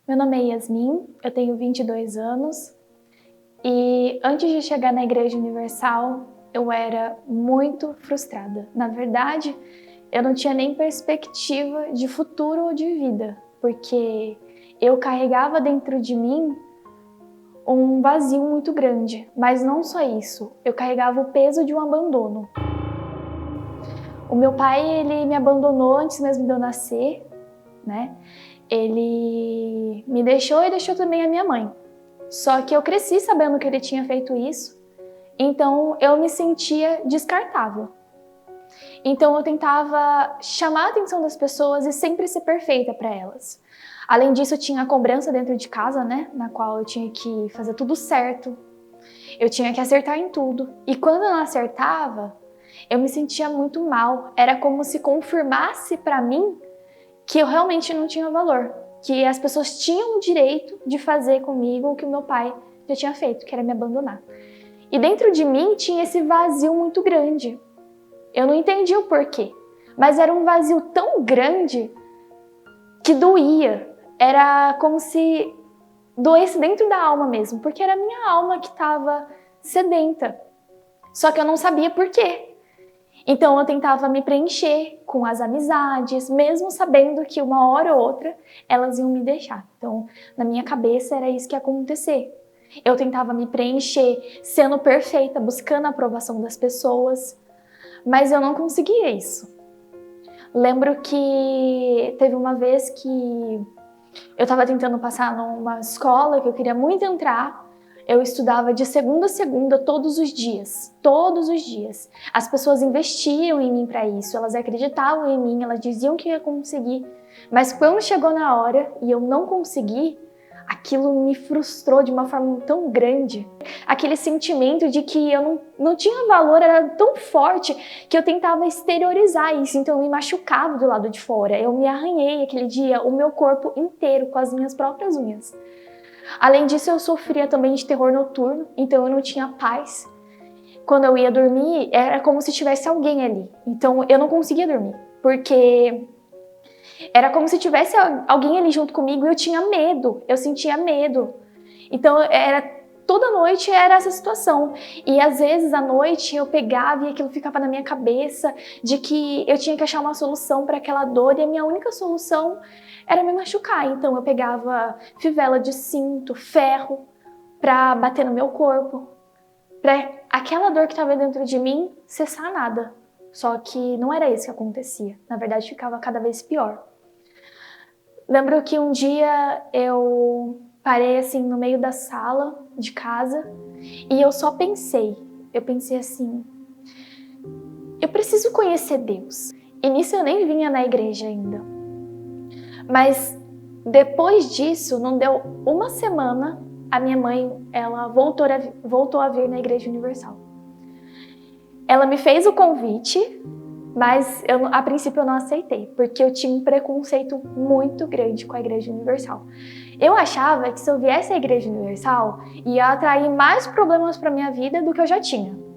Meu nome é Yasmin, eu tenho 22 anos e antes de chegar na Igreja Universal, eu era muito frustrada. Na verdade, eu não tinha nem perspectiva de futuro ou de vida, porque eu carregava dentro de mim um vazio muito grande. Mas não só isso, eu carregava o peso de um abandono. O meu pai, ele me abandonou antes mesmo de eu nascer, né? Ele me deixou e deixou também a minha mãe. Só que eu cresci sabendo que ele tinha feito isso, então eu me sentia descartável. Então eu tentava chamar a atenção das pessoas e sempre ser perfeita para elas. Além disso, eu tinha a cobrança dentro de casa, né? Na qual eu tinha que fazer tudo certo. Eu tinha que acertar em tudo. E quando eu não acertava, eu me sentia muito mal. Era como se confirmasse para mim que eu realmente não tinha valor, que as pessoas tinham o direito de fazer comigo o que o meu pai já tinha feito, que era me abandonar. E dentro de mim tinha esse vazio muito grande. Eu não entendia o porquê, mas era um vazio tão grande que doía. Era como se doesse dentro da alma mesmo, porque era a minha alma que estava sedenta. Só que eu não sabia por quê. Então eu tentava me preencher com as amizades, mesmo sabendo que uma hora ou outra elas iam me deixar. Então, na minha cabeça era isso que ia acontecer. Eu tentava me preencher, sendo perfeita, buscando a aprovação das pessoas, mas eu não conseguia isso. Lembro que teve uma vez que eu estava tentando passar numa escola que eu queria muito entrar. Eu estudava de segunda a segunda todos os dias. As pessoas investiam em mim para isso, elas acreditavam em mim, elas diziam que eu ia conseguir. Mas quando chegou na hora e eu não consegui, aquilo me frustrou de uma forma tão grande. Aquele sentimento de que eu não tinha valor era tão forte que eu tentava exteriorizar isso, então eu me machucava do lado de fora. Eu me arranhei aquele dia, o meu corpo inteiro, com as minhas próprias unhas. Além disso, eu sofria também de terror noturno, então eu não tinha paz. Quando eu ia dormir, era como se tivesse alguém ali. Então eu não conseguia dormir, porque era como se tivesse alguém ali junto comigo e eu tinha medo, eu sentia medo. Então toda noite era essa situação. E às vezes à noite eu pegava e aquilo ficava na minha cabeça de que eu tinha que achar uma solução para aquela dor e a minha única solução era me machucar. Então eu pegava fivela de cinto, ferro para bater no meu corpo, para aquela dor que estava dentro de mim ser sanada. Só que não era isso que acontecia. Na verdade ficava cada vez pior. Lembro que um dia eu parei assim no meio da sala de casa e eu só pensei assim, eu preciso conhecer Deus. E nisso eu nem vinha na igreja ainda. Mas depois disso, não deu uma semana, a minha mãe, ela voltou a vir na Igreja Universal. Ela me fez o convite, mas a princípio eu não aceitei, porque eu tinha um preconceito muito grande com a Igreja Universal. Eu achava que se eu viesse à Igreja Universal, ia atrair mais problemas para minha vida do que eu já tinha.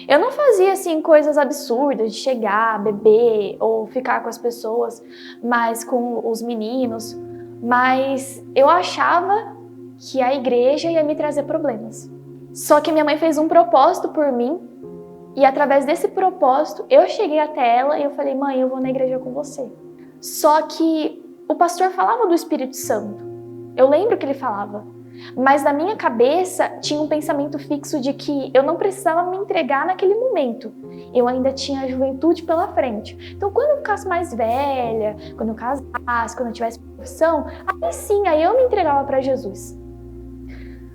Eu não fazia assim coisas absurdas de chegar, beber ou ficar com as pessoas, mas com os meninos, mas eu achava que a igreja ia me trazer problemas. Só que minha mãe fez um propósito por mim e através desse propósito eu cheguei até ela e eu falei: mãe, eu vou na igreja com você. Só que o pastor falava do Espírito Santo. Eu lembro que ele falava. Mas na minha cabeça tinha um pensamento fixo de que eu não precisava me entregar naquele momento. Eu ainda tinha a juventude pela frente. Então quando eu ficasse mais velha, quando eu casasse, quando eu tivesse profissão, aí sim, aí eu me entregava para Jesus.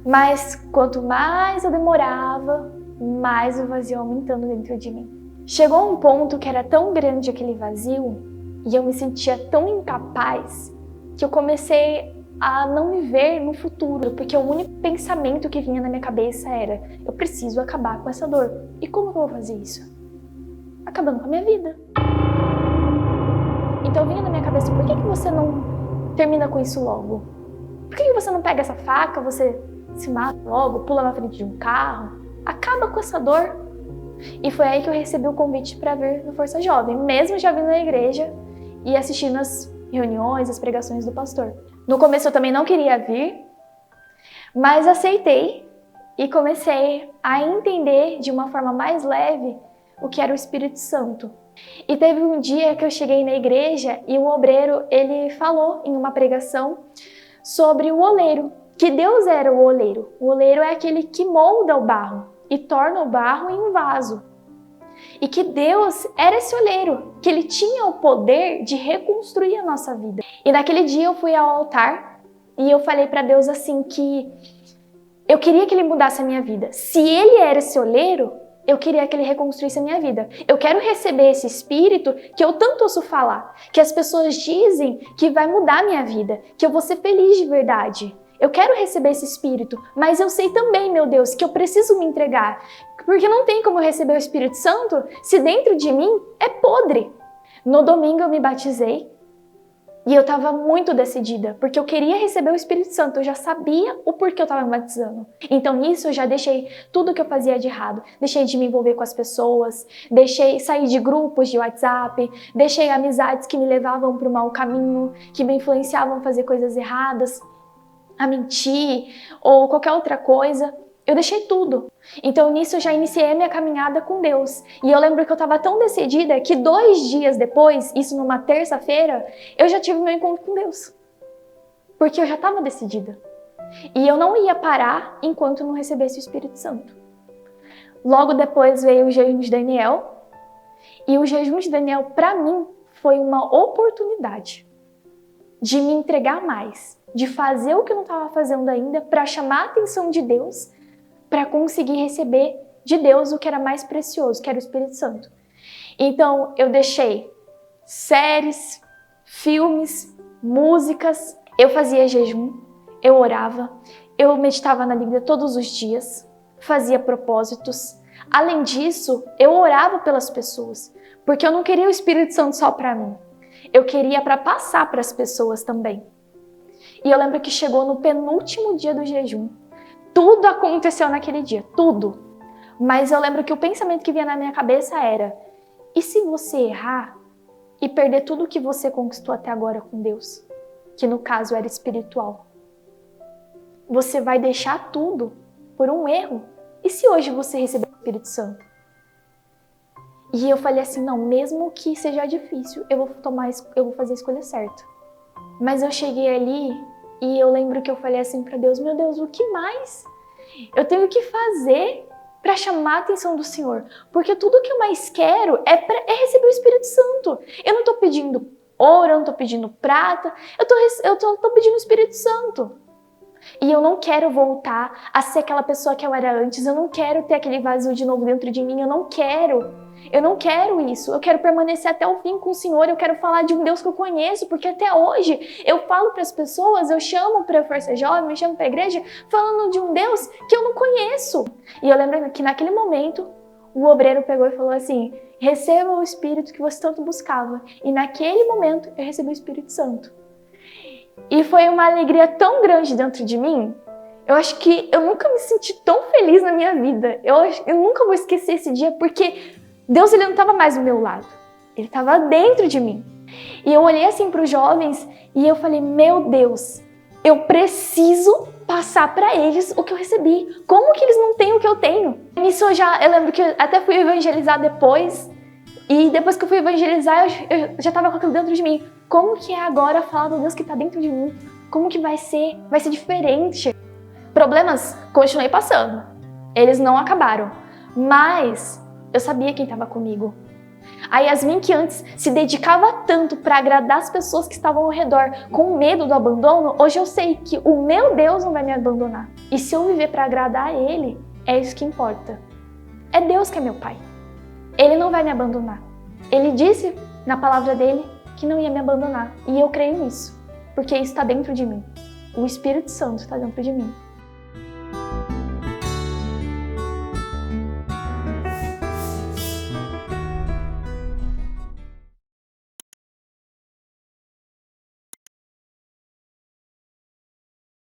Mas quanto mais eu demorava, mais o vazio aumentando dentro de mim. Chegou um ponto que era tão grande aquele vazio e eu me sentia tão incapaz que eu comecei a não me ver no futuro, porque o único pensamento que vinha na minha cabeça era: eu preciso acabar com essa dor. E como que eu vou fazer isso? Acabando com a minha vida. Então vinha na minha cabeça: por que você não termina com isso logo? Por que você não pega essa faca, você se mata logo, pula na frente de um carro, acaba com essa dor? E foi aí que eu recebi o convite para vir no Força Jovem, mesmo já vindo na igreja e assistindo as reuniões, as pregações do pastor. No começo eu também não queria vir, mas aceitei e comecei a entender de uma forma mais leve o que era o Espírito Santo. E teve um dia que eu cheguei na igreja e o obreiro, ele falou em uma pregação sobre o oleiro, que Deus era o oleiro. O oleiro é aquele que molda o barro e torna o barro em um vaso. E que Deus era esse oleiro, que ele tinha o poder de reconstruir a nossa vida. E naquele dia eu fui ao altar e eu falei para Deus assim que eu queria que ele mudasse a minha vida. Se ele era esse oleiro, eu queria que ele reconstruísse a minha vida. Eu quero receber esse espírito que eu tanto ouço falar, que as pessoas dizem que vai mudar a minha vida, que eu vou ser feliz de verdade. Eu quero receber esse espírito, mas eu sei também, meu Deus, que eu preciso me entregar, porque não tem como eu receber o Espírito Santo se dentro de mim é podre. No domingo eu me batizei e eu estava muito decidida, porque eu queria receber o Espírito Santo, eu já sabia o porquê eu estava me batizando. Então nisso eu já deixei tudo que eu fazia de errado, deixei de me envolver com as pessoas, deixei sair de grupos de WhatsApp, deixei amizades que me levavam para o mau caminho, que me influenciavam a fazer coisas erradas, a mentir ou qualquer outra coisa. Eu deixei tudo. Então nisso eu já iniciei a minha caminhada com Deus. E eu lembro que eu estava tão decidida que 2 dias depois, isso numa terça-feira, eu já tive meu encontro com Deus. Porque eu já estava decidida. E eu não ia parar enquanto não recebesse o Espírito Santo. Logo depois veio o jejum de Daniel. E o jejum de Daniel, para mim, foi uma oportunidade de me entregar mais, de fazer o que eu não estava fazendo ainda para chamar a atenção de Deus, para conseguir receber de Deus o que era mais precioso, que era o Espírito Santo. Então, eu deixei séries, filmes, músicas, eu fazia jejum, eu orava, eu meditava na Bíblia todos os dias, fazia propósitos. Além disso, eu orava pelas pessoas, porque eu não queria o Espírito Santo só para mim. Eu queria para passar para as pessoas também. E eu lembro que chegou no penúltimo dia do jejum. Tudo aconteceu naquele dia, tudo. Mas eu lembro que o pensamento que vinha na minha cabeça era: e se você errar e perder tudo que você conquistou até agora com Deus? Que no caso era espiritual. Você vai deixar tudo por um erro? E se hoje você receber o Espírito Santo? E eu falei assim, não, mesmo que seja difícil, eu vou fazer a escolha certa. Mas eu cheguei ali e eu lembro que eu falei assim para Deus, meu Deus, o que mais eu tenho que fazer para chamar a atenção do Senhor? Porque tudo que eu mais quero é receber o Espírito Santo. Eu não estou pedindo ouro, eu não estou pedindo prata, eu tô pedindo o Espírito Santo. E eu não quero voltar a ser aquela pessoa que eu era antes, eu não quero ter aquele vazio de novo dentro de mim, eu não quero isso, eu quero permanecer até o fim com o Senhor, eu quero falar de um Deus que eu conheço, porque até hoje eu falo para as pessoas, eu chamo para a Força Jovem, eu chamo para a igreja, falando de um Deus que eu não conheço. E eu lembro que naquele momento, o obreiro pegou e falou assim, receba o Espírito que você tanto buscava. E naquele momento, eu recebi o Espírito Santo. E foi uma alegria tão grande dentro de mim, eu acho que eu nunca me senti tão feliz na minha vida. Eu nunca vou esquecer esse dia, porque Deus ele não estava mais do meu lado, ele estava dentro de mim. E eu olhei assim para os jovens e eu falei, meu Deus, eu preciso passar para eles o que eu recebi. Como que eles não têm o que eu tenho? Nisso eu lembro que eu até fui evangelizar depois. E depois que eu fui evangelizar, eu já estava com aquilo dentro de mim. Como que é agora falar do Deus que está dentro de mim? Como que vai ser? Vai ser diferente. Problemas continuei passando. Eles não acabaram. Mas eu sabia quem estava comigo. A Yasmin, que antes se dedicava tanto para agradar as pessoas que estavam ao redor, com medo do abandono, hoje eu sei que o meu Deus não vai me abandonar. E se eu viver para agradar a Ele, é isso que importa. É Deus que é meu Pai. Ele não vai me abandonar. Ele disse na palavra dele que não ia me abandonar. E eu creio nisso, porque isso está dentro de mim. O Espírito Santo está dentro de mim.